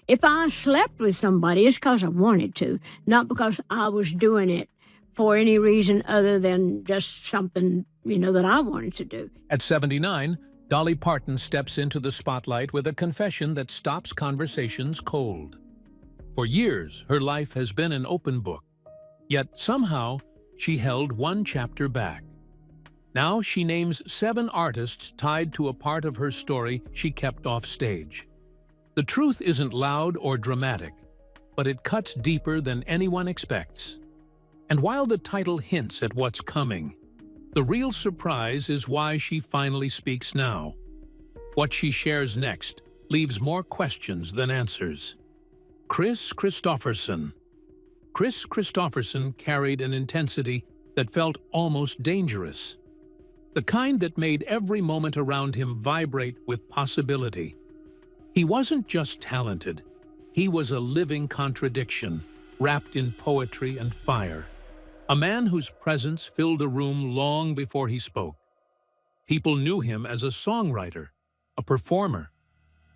If I slept with somebody, it's because I wanted to, not because I was doing it for any reason other than just something, that I wanted to do. At 79, Dolly Parton steps into the spotlight with a confession that stops conversations cold. For years, her life has been an open book, yet somehow she held one chapter back. Now she names 7 artists tied to a part of her story she kept off stage. The truth isn't loud or dramatic, but it cuts deeper than anyone expects. And while the title hints at what's coming, the real surprise is why she finally speaks now. What she shares next leaves more questions than answers. Kris Kristofferson. Kris Kristofferson carried an intensity that felt almost dangerous. The kind that made every moment around him vibrate with possibility. He wasn't just talented, he was a living contradiction, wrapped in poetry and fire. A man whose presence filled a room long before he spoke. People knew him as a songwriter, a performer,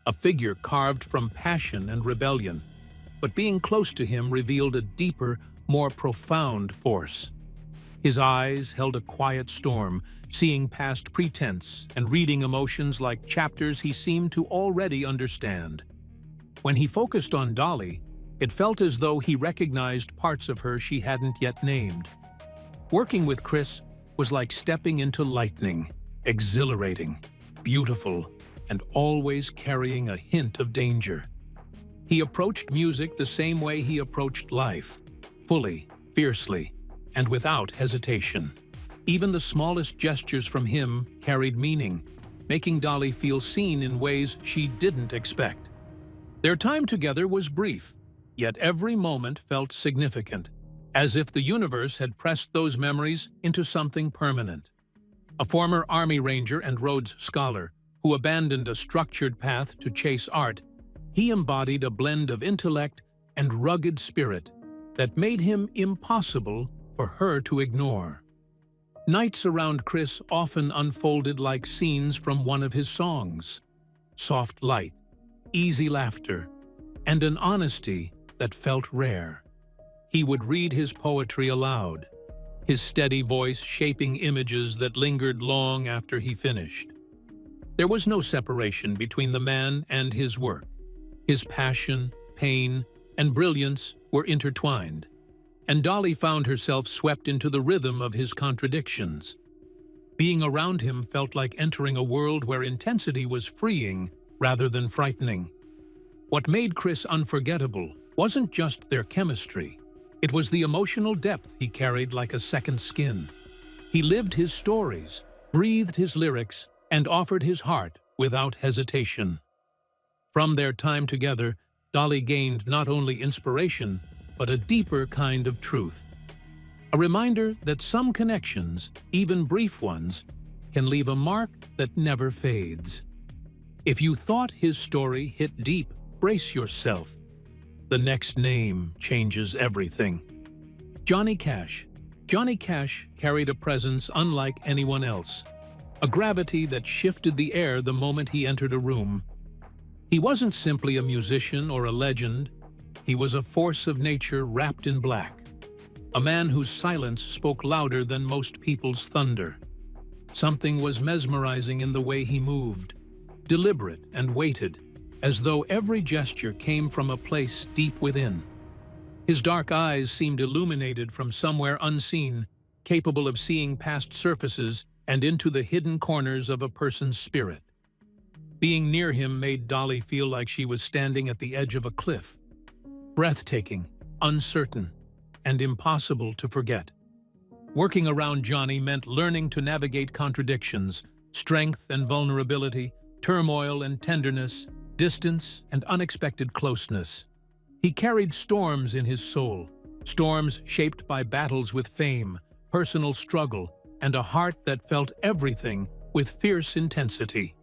a figure carved from passion and rebellion. But being close to him revealed a deeper, more profound force. His eyes held a quiet storm, seeing past pretense and reading emotions like chapters he seemed to already understand. When he focused on Dolly, it felt as though he recognized parts of her she hadn't yet named. Working with Kris was like stepping into lightning, exhilarating, beautiful, and always carrying a hint of danger. He approached music the same way he approached life, fully, fiercely, and without hesitation. Even the smallest gestures from him carried meaning, making Dolly feel seen in ways she didn't expect. Their time together was brief, yet every moment felt significant, as if the universe had pressed those memories into something permanent. A former Army Ranger and Rhodes Scholar who abandoned a structured path to chase art, he embodied a blend of intellect and rugged spirit that made him impossible for her to ignore. Nights around Kris often unfolded like scenes from one of his songs. Soft light, easy laughter, and an honesty that felt rare. He would read his poetry aloud, his steady voice shaping images that lingered long after he finished. There was no separation between the man and his work. His passion, pain, and brilliance were intertwined, and Dolly found herself swept into the rhythm of his contradictions. Being around him felt like entering a world where intensity was freeing rather than frightening. What made Kris unforgettable wasn't just their chemistry. It was the emotional depth he carried like a second skin. He lived his stories, breathed his lyrics, and offered his heart without hesitation. From their time together, Dolly gained not only inspiration, but a deeper kind of truth. A reminder that some connections, even brief ones, can leave a mark that never fades. If you thought his story hit deep, brace yourself. The next name changes everything. Johnny Cash. Johnny Cash carried a presence unlike anyone else, a gravity that shifted the air the moment he entered a room. He wasn't simply a musician or a legend. He was a force of nature wrapped in black, a man whose silence spoke louder than most people's thunder. Something was mesmerizing in the way he moved, deliberate and weighted, as though every gesture came from a place deep within. His dark eyes seemed illuminated from somewhere unseen, capable of seeing past surfaces and into the hidden corners of a person's spirit. Being near him made Dolly feel like she was standing at the edge of a cliff, breathtaking, uncertain, and impossible to forget. Working around Johnny meant learning to navigate contradictions, strength and vulnerability, turmoil and tenderness, distance and unexpected closeness. He carried storms in his soul, storms shaped by battles with fame, personal struggle, and a heart that felt everything with fierce intensity.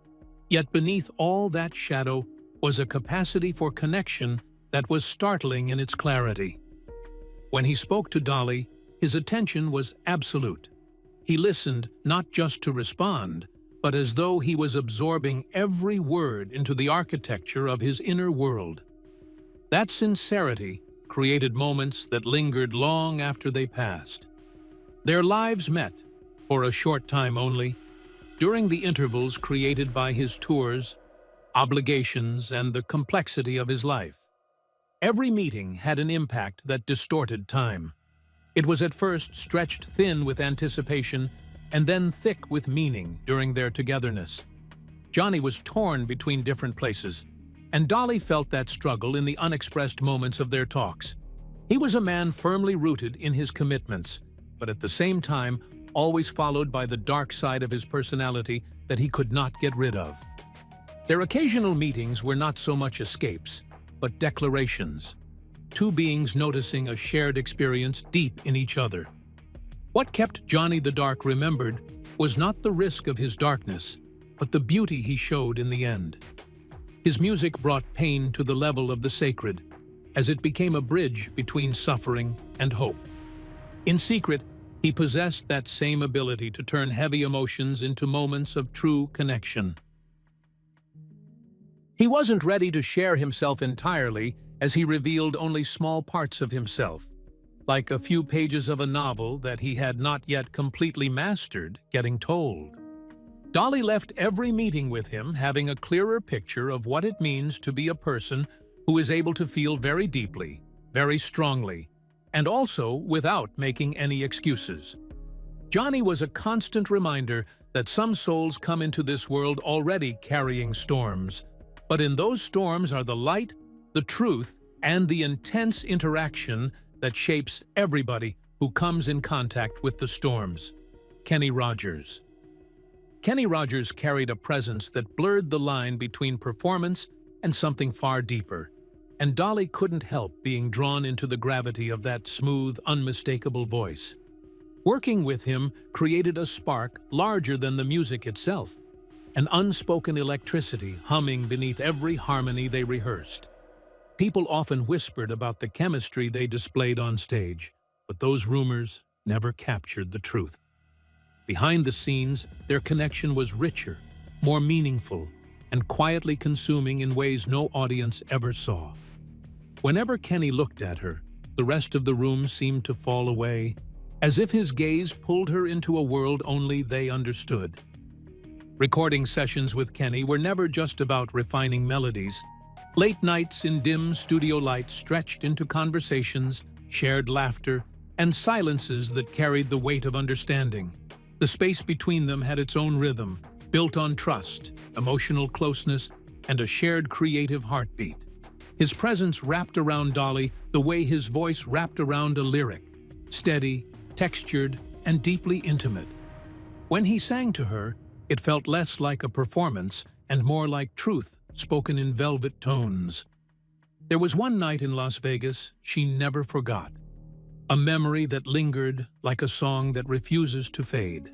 Yet beneath all that shadow was a capacity for connection that was startling in its clarity. When he spoke to Dolly, his attention was absolute. He listened not just to respond, but as though he was absorbing every word into the architecture of his inner world. That sincerity created moments that lingered long after they passed. Their lives met, for a short time only, during the intervals created by his tours, obligations, and the complexity of his life. Every meeting had an impact that distorted time. It was at first stretched thin with anticipation and then thick with meaning during their togetherness. Johnny was torn between different places, and Dolly felt that struggle in the unexpressed moments of their talks. He was a man firmly rooted in his commitments, but at the same time always followed by the dark side of his personality that he could not get rid of. Their occasional meetings were not so much escapes, but declarations, two beings noticing a shared experience deep in each other. What kept Johnny the Dark remembered was not the risk of his darkness, but the beauty he showed in the end. His music brought pain to the level of the sacred, as it became a bridge between suffering and hope. In secret, he possessed that same ability to turn heavy emotions into moments of true connection. He wasn't ready to share himself entirely, as he revealed only small parts of himself, like a few pages of a novel that he had not yet completely mastered getting told. Dolly left every meeting with him having a clearer picture of what it means to be a person who is able to feel very deeply, very strongly, and also without making any excuses. Johnny was a constant reminder that some souls come into this world already carrying storms, but in those storms are the light, the truth, and the intense interaction that shapes everybody who comes in contact with the storms. Kenny Rogers. Kenny Rogers carried a presence that blurred the line between performance and something far deeper, and Dolly couldn't help being drawn into the gravity of that smooth, unmistakable voice. Working with him created a spark larger than the music itself, an unspoken electricity humming beneath every harmony they rehearsed. People often whispered about the chemistry they displayed on stage, but those rumors never captured the truth. Behind the scenes, their connection was richer, more meaningful, and quietly consuming in ways no audience ever saw. Whenever Kenny looked at her, the rest of the room seemed to fall away, as if his gaze pulled her into a world only they understood. Recording sessions with Kenny were never just about refining melodies. Late nights in dim studio light stretched into conversations, shared laughter, and silences that carried the weight of understanding. The space between them had its own rhythm, built on trust, emotional closeness, and a shared creative heartbeat. His presence wrapped around Dolly the way his voice wrapped around a lyric, steady, textured, and deeply intimate. When he sang to her, it felt less like a performance and more like truth spoken in velvet tones. There was one night in Las Vegas she never forgot, a memory that lingered like a song that refuses to fade.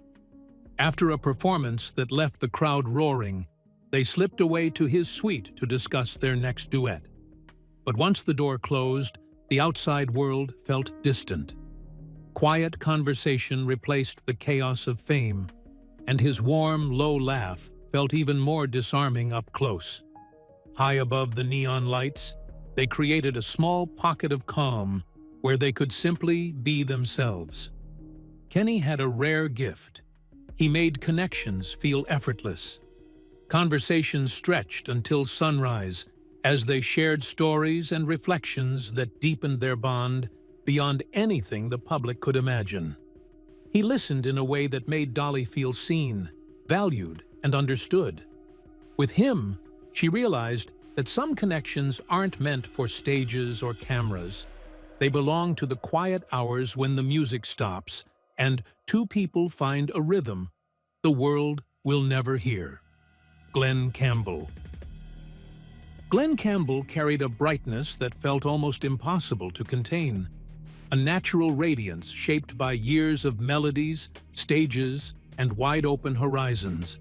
After a performance that left the crowd roaring, they slipped away to his suite to discuss their next duet. But once the door closed, the outside world felt distant. Quiet conversation replaced the chaos of fame, and his warm, low laugh felt even more disarming up close. High above the neon lights, they created a small pocket of calm where they could simply be themselves. Kenny had a rare gift. He made connections feel effortless. Conversations stretched until sunrise as they shared stories and reflections that deepened their bond beyond anything the public could imagine. He listened in a way that made Dolly feel seen, valued, and understood. With him, she realized that some connections aren't meant for stages or cameras. They belong to the quiet hours when the music stops and two people find a rhythm the world will never hear. Glen Campbell. Glen Campbell carried a brightness that felt almost impossible to contain, a natural radiance shaped by years of melodies, stages, and wide-open horizons.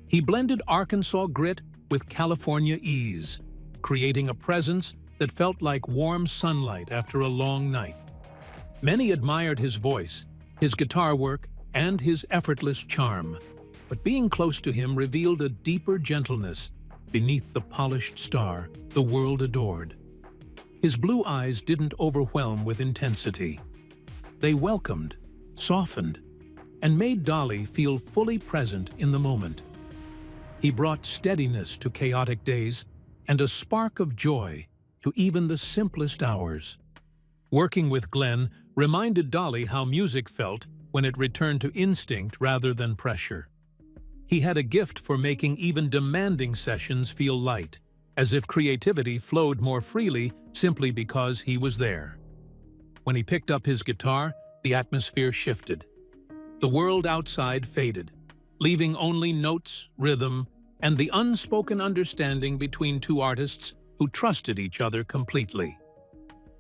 He blended Arkansas grit with California ease, creating a presence that felt like warm sunlight after a long night. Many admired his voice, his guitar work, and his effortless charm, but being close to him revealed a deeper gentleness beneath the polished star the world adored. His blue eyes didn't overwhelm with intensity. They welcomed, softened, and made Dolly feel fully present in the moment. He brought steadiness to chaotic days and a spark of joy to even the simplest hours. Working with Glenn reminded Dolly how music felt when it returned to instinct rather than pressure. He had a gift for making even demanding sessions feel light, as if creativity flowed more freely simply because he was there. When he picked up his guitar, the atmosphere shifted. The world outside faded, leaving only notes, rhythm, and the unspoken understanding between two artists who trusted each other completely.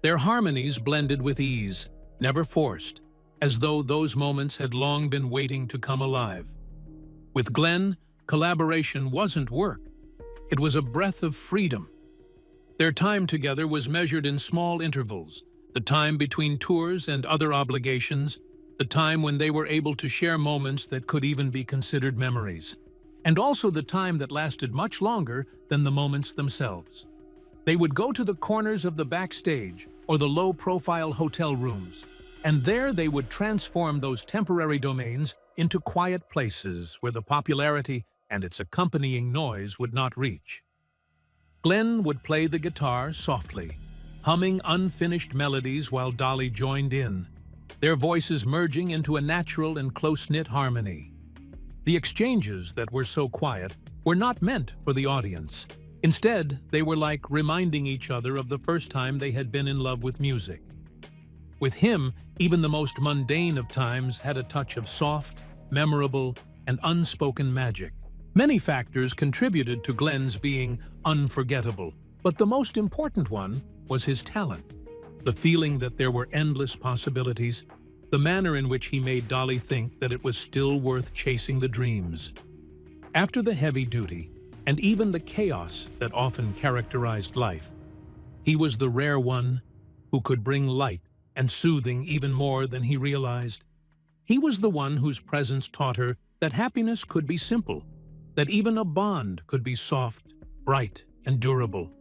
Their harmonies blended with ease, never forced, as though those moments had long been waiting to come alive. With Glenn, collaboration wasn't work. It was a breath of freedom. Their time together was measured in small intervals, the time between tours and other obligations, the time when they were able to share moments that could even be considered memories, and also the time that lasted much longer than the moments themselves. They would go to the corners of the backstage or the low-profile hotel rooms, and there they would transform those temporary domains into quiet places where the popularity and its accompanying noise would not reach. Glenn would play the guitar softly, humming unfinished melodies while Dolly joined in, their voices merging into a natural and close-knit harmony. The exchanges that were so quiet were not meant for the audience. Instead, they were like reminding each other of the first time they had been in love with music. With him, even the most mundane of times had a touch of soft, memorable, and unspoken magic. Many factors contributed to Glenn's being unforgettable, but the most important one was his talent. The feeling that there were endless possibilities, the manner in which he made Dolly think that it was still worth chasing the dreams. After the heavy duty, and even the chaos that often characterized life, he was the rare one who could bring light and soothing even more than he realized. He was the one whose presence taught her that happiness could be simple, that even a bond could be soft, bright, and durable.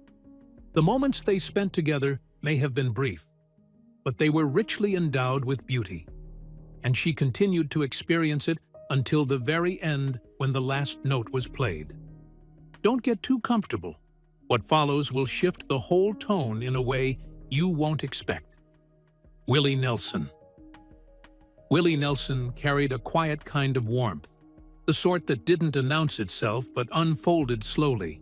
The moments they spent together may have been brief, but they were richly endowed with beauty, and she continued to experience it until the very end when the last note was played. Don't get too comfortable. What follows will shift the whole tone in a way you won't expect. Willie Nelson. Willie Nelson carried a quiet kind of warmth, the sort that didn't announce itself but unfolded slowly,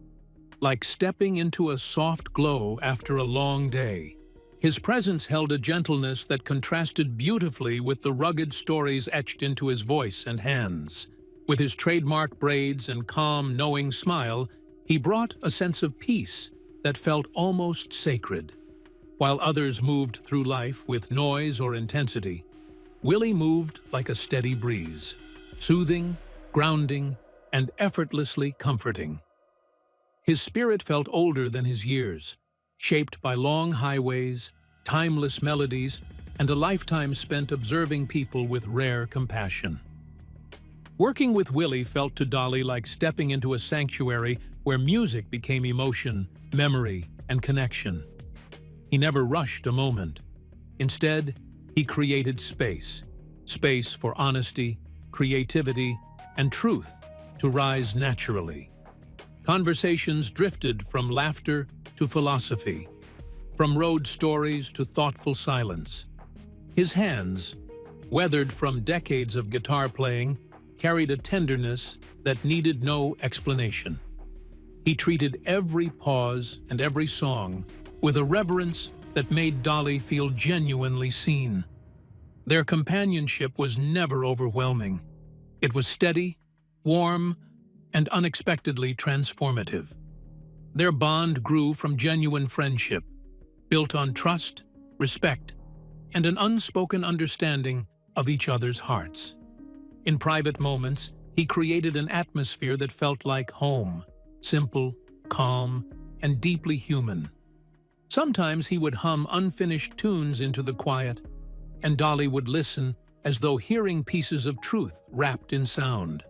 like stepping into a soft glow after a long day. His presence held a gentleness that contrasted beautifully with the rugged stories etched into his voice and hands. With his trademark braids and calm, knowing smile, he brought a sense of peace that felt almost sacred. While others moved through life with noise or intensity, Willie moved like a steady breeze, soothing, grounding, and effortlessly comforting. His spirit felt older than his years, shaped by long highways, timeless melodies, and a lifetime spent observing people with rare compassion. Working with Willie felt to Dolly like stepping into a sanctuary where music became emotion, memory, and connection. He never rushed a moment. Instead, he created space for honesty, creativity, and truth to rise naturally. Conversations drifted from laughter to philosophy, from road stories to thoughtful silence. His hands, weathered from decades of guitar playing, carried a tenderness that needed no explanation. He treated every pause and every song with a reverence that made Dolly feel genuinely seen. Their companionship was never overwhelming. It was steady, warm, and unexpectedly transformative. Their bond grew from genuine friendship, built on trust, respect, and an unspoken understanding of each other's hearts. In private moments, he created an atmosphere that felt like home, simple, calm, and deeply human. Sometimes he would hum unfinished tunes into the quiet, and Dolly would listen as though hearing pieces of truth wrapped in sound.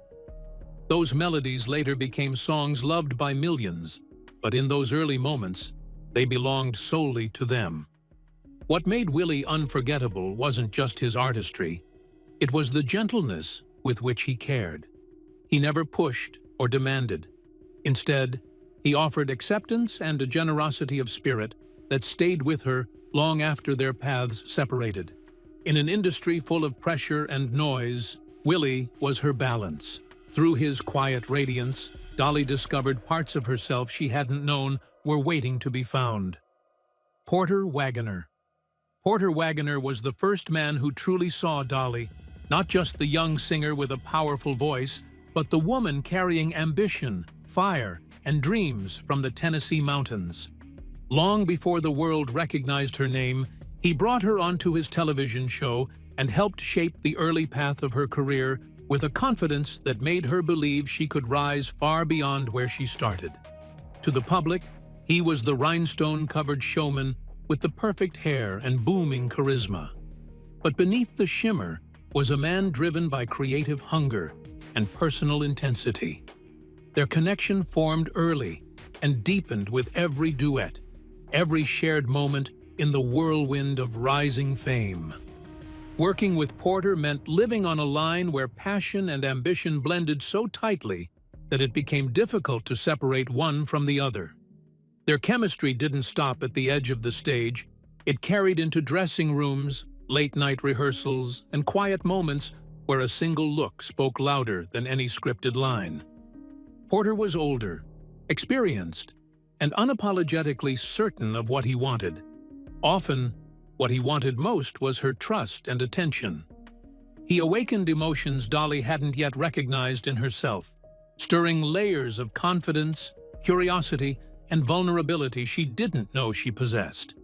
Those melodies later became songs loved by millions, but in those early moments, They belonged solely to them. What made Willie unforgettable wasn't just his artistry. It was the gentleness with which he cared. He never pushed or demanded. Instead, he offered acceptance and a generosity of spirit that stayed with her long after their paths separated. In an industry full of pressure and noise, Willie was her balance. Through his quiet radiance, Dolly discovered parts of herself she hadn't known were waiting to be found. Porter Wagoner. Porter Wagoner was the first man who truly saw Dolly, not just the young singer with a powerful voice, but the woman carrying ambition, fire, and dreams from the Tennessee mountains. Long before the world recognized her name, he brought her onto his television show and helped shape the early path of her career with a confidence that made her believe she could rise far beyond where she started. To the public, he was the rhinestone-covered showman with the perfect hair and booming charisma. But beneath the shimmer was a man driven by creative hunger and personal intensity. Their connection formed early and deepened with every duet, every shared moment in the whirlwind of rising fame. Working with Porter meant living on a line where passion and ambition blended so tightly that it became difficult to separate one from the other. Their chemistry didn't stop at the edge of the stage. It carried into dressing rooms, late-night rehearsals, and quiet moments where a single look spoke louder than any scripted line. Porter was older, experienced, and unapologetically certain of what he wanted. Often, what he wanted most was her trust and attention. He awakened emotions Dolly hadn't yet recognized in herself, stirring layers of confidence, curiosity, and vulnerability she didn't know she possessed.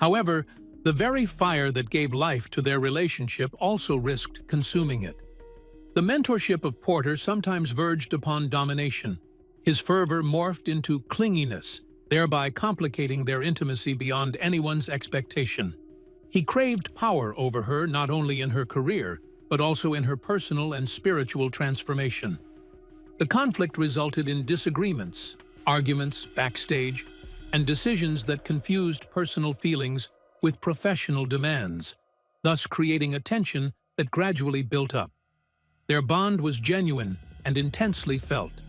However, the very fire that gave life to their relationship also risked consuming it. The mentorship of Porter sometimes verged upon domination. His fervor morphed into clinginess, thereby complicating their intimacy beyond anyone's expectation. He craved power over her not only in her career, but also in her personal and spiritual transformation. The conflict resulted in disagreements, arguments backstage, and decisions that confused personal feelings with professional demands, thus creating a tension that gradually built up. Their bond was genuine and intensely felt.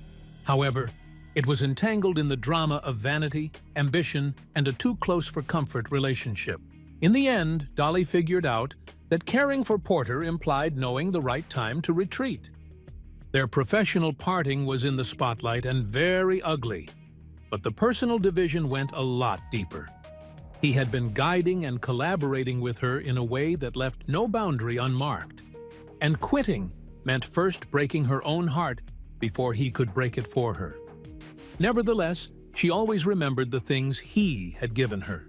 However, it was entangled in the drama of vanity, ambition, and a too-close-for-comfort relationship. In the end, Dolly figured out that caring for Porter implied knowing the right time to retreat. Their professional parting was in the spotlight and very ugly, but the personal division went a lot deeper. He had been guiding and collaborating with her in a way that left no boundary unmarked. And quitting meant first breaking her own heart before he could break it for her. Nevertheless, she always remembered the things he had given her: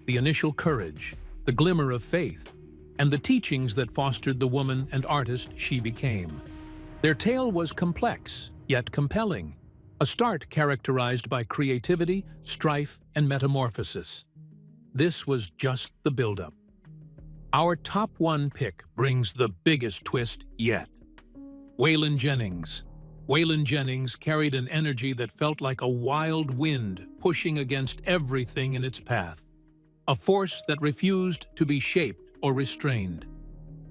the initial courage, the glimmer of faith, and the teachings that fostered the woman and artist she became. Their tale was complex, yet compelling, a start characterized by creativity, strife, and metamorphosis. This was just the buildup. Our top one pick brings the biggest twist yet. Waylon Jennings. Waylon Jennings carried an energy that felt like a wild wind pushing against everything in its path, a force that refused to be shaped or restrained.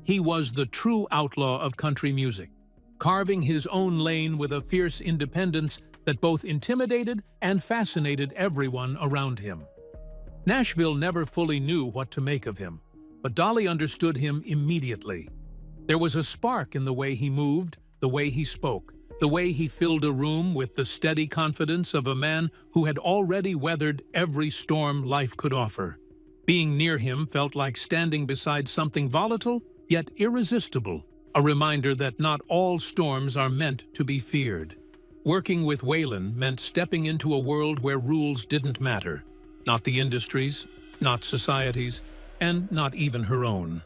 He was the true outlaw of country music, carving his own lane with a fierce independence that both intimidated and fascinated everyone around him. Nashville never fully knew what to make of him, but Dolly understood him immediately. There was a spark in the way he moved, the way he spoke, the way he filled a room with the steady confidence of a man who had already weathered every storm life could offer. Being near him felt like standing beside something volatile yet irresistible, a reminder that not all storms are meant to be feared. Working with Waylon meant stepping into a world where rules didn't matter, not the industries, not societies, and not even her own.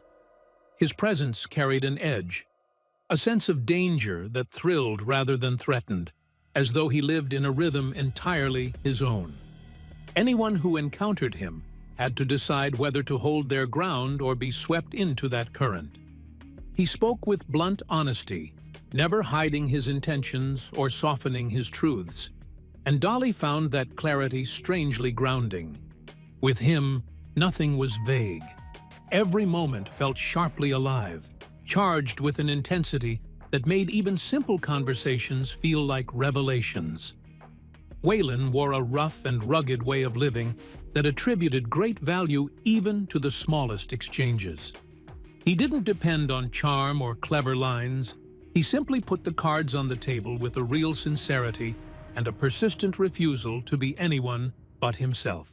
His presence carried an edge, a sense of danger that thrilled rather than threatened, as though he lived in a rhythm entirely his own. Anyone who encountered him had to decide whether to hold their ground or be swept into that current. He spoke with blunt honesty, never hiding his intentions or softening his truths, and Dolly found that clarity strangely grounding. With him, nothing was vague. Every moment felt sharply alive, charged with an intensity that made even simple conversations feel like revelations. Waylon wore a rough and rugged way of living that attributed great value even to the smallest exchanges. He didn't depend on charm or clever lines. He simply put the cards on the table with a real sincerity and a persistent refusal to be anyone but himself.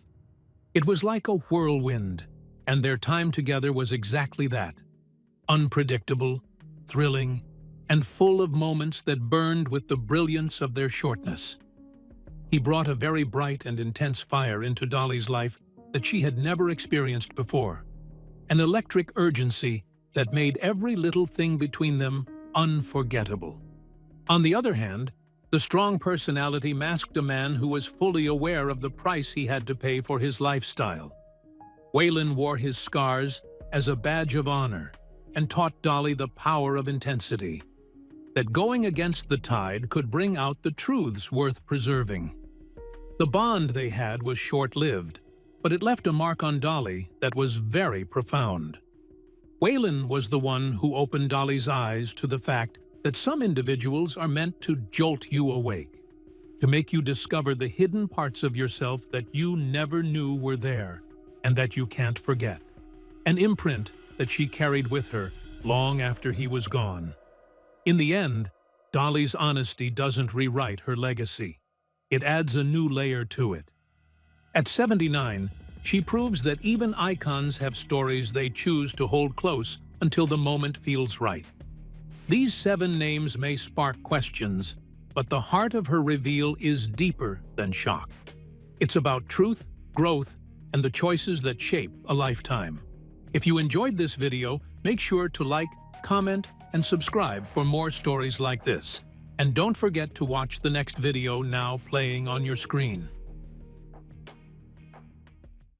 It was like a whirlwind, and their time together was exactly that. Unpredictable, thrilling, and full of moments that burned with the brilliance of their shortness. He brought a very bright and intense fire into Dolly's life that she had never experienced before, an electric urgency that made every little thing between them unforgettable. On the other hand, the strong personality masked a man who was fully aware of the price he had to pay for his lifestyle. Waylon wore his scars as a badge of honor and taught Dolly the power of intensity, that going against the tide could bring out the truths worth preserving. The bond they had was short-lived, but it left a mark on Dolly that was very profound. Waylon was the one who opened Dolly's eyes to the fact that some individuals are meant to jolt you awake, to make you discover the hidden parts of yourself that you never knew were there and that you can't forget. An imprint that she carried with her long after he was gone. In the end, Dolly's honesty doesn't rewrite her legacy. It adds a new layer to it. At 79, she proves that even icons have stories they choose to hold close until the moment feels right. These 7 names may spark questions, but the heart of her reveal is deeper than shock. It's about truth, growth, and the choices that shape a lifetime. If you enjoyed this video, make sure to like, comment, and subscribe for more stories like this. And don't forget to watch the next video now playing on your screen.